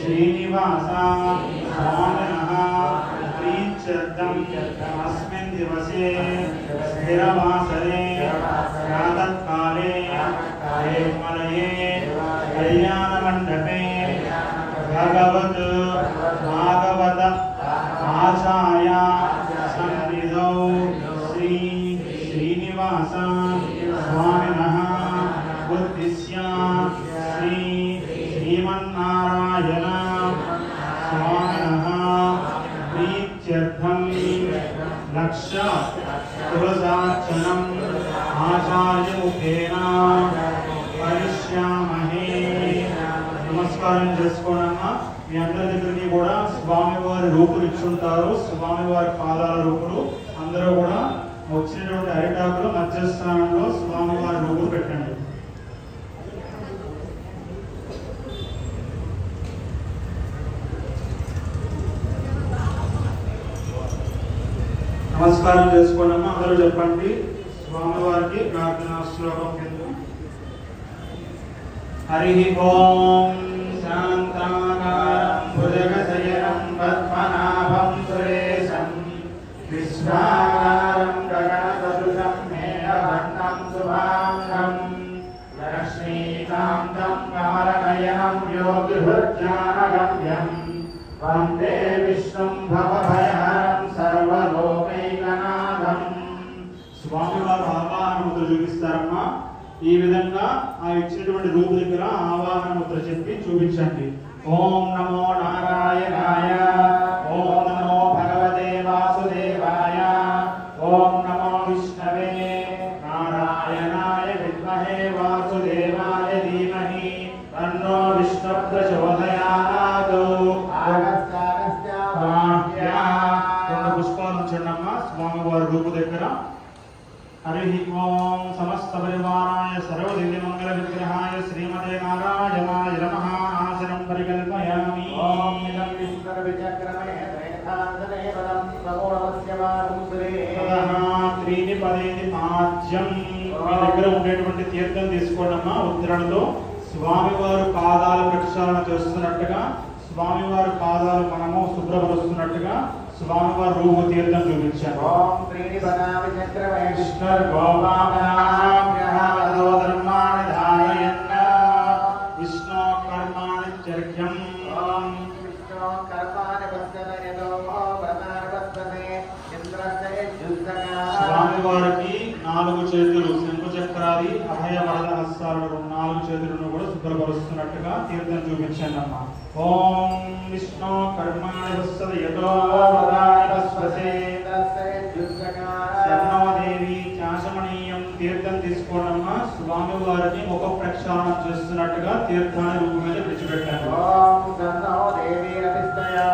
श्रीनिवास स्वामिनः प्रीत्यर्थम् अस्मिन् दिवसे स्थिरवासरे प्रातःकाले देवमलये कल्याणमण्डपे भगवत् भागवत आचार्य सन्निधौ श्री श्रीनिवास स्वामिनः उद्दिश्य श्री श्रीमन्नारायण स्वामिनः प्रीत्यर्थं लक्ष्य तुलसार्चनम् आचार्यमुखेन करिष्यामहे। నమస్కారం చేసుకోనమ్మా। మీ అందరి దగ్గరికి కూడా స్వామివారి రూపులు ఇచ్చుంటారు, స్వామివారి పాదాల రూపులు। అందరూ కూడా వచ్చినటువంటి అరిటాకులు మధ్యస్థానంలో స్వామివారి రూపులు పెట్టండి। నమస్కారం చేసుకోనమ్మా। అందరూ చెప్పండి స్వామివారికి ప్రార్థనా శ్లోకం కింద। हरि ओम शांताकारं भुजगशयनं पद्मनाभं सुरेशं विश्वाकारं गगनसदृशं मेघवर्णं शुभांगं लक्ष्मीकान्तं कमलनयनं योगिभृज्ञानगम्यं वन्दे विष्णुं भवभयहरं सर्वलोकैकनाथं। స్వామివారు ఆవాహన ముద్ర చూపిస్తారమ్మా। ఈ విధంగా ఆ ఇచ్చినటువంటి రూపు దగ్గర ఆవాహన ముద్ర చెప్పి చూపించండి। ఓం నమో నారాయణాయ, ఓం నమో భగవతే వాసుదేవాయ, ఓం నమో విష్ణవే నారాయణాయ విద్మహే వాసుదేవాయ ధీమహి తన్నో విష్ణు ప్రచోదయాత్। రెండు పుష్పాలు ఉంచండమ్మా స్వామివారి రూపు దగ్గర। हरि ओम समस्त परिवाराय सर्वदिव्यमंगल विग्रहाय श्रीमते नारायणाय नमः आसनं परिकल्पयामि। ओम इदं विष्णुर विचक्रमे त्रैधान्तने वदं समूढस्य वारुसुरे ततः त्रीणि पदेति पाद्यं। మీ దగ్గర ఉండేటువంటి తీర్థం తీసుకోండమ్మా। ఉత్తరణతో స్వామివారి పాదాల ప్రక్షాళన చేస్తున్నట్టుగా, స్వామివారి పాదాలు మనము శుభ్రపరుస్తున్నట్టుగా స్వామివారి రూపు తీర్థం చూపించారు। ఓం త్రీణి పదామి చక్రమే విష్ణుర్ గోపానాభ్యః వదో ధర్మాణి ధారయన్న విష్ణు కర్మాణి చర్యం। ఓం విష్ణు కర్మాణి వస్తనయతో వ్రతాని వస్తనే ఇంద్రస్య యుద్ధగా। స్వామివారికి 4 చేతులు శంకు చక్రాది అభయ వరద హస్తాలు 4 చేతులను కూడా శుభ్రపరుస్తున్నట్టుగా తీర్థం చూపించండి అమ్మా। ఓం విష్ణు కర్మాణి వస్తనయతో శరణోదేవి చాశమణీయం తీర్థం తీసుకోవడమ్మా। స్వామివారిని ముఖ ప్రక్షాళన చేస్తున్నట్టుగా తీర్థాన్ని రూపు మీద విడిచిపెట్టారు। ఓం శరణోదేవి రతిస్తయా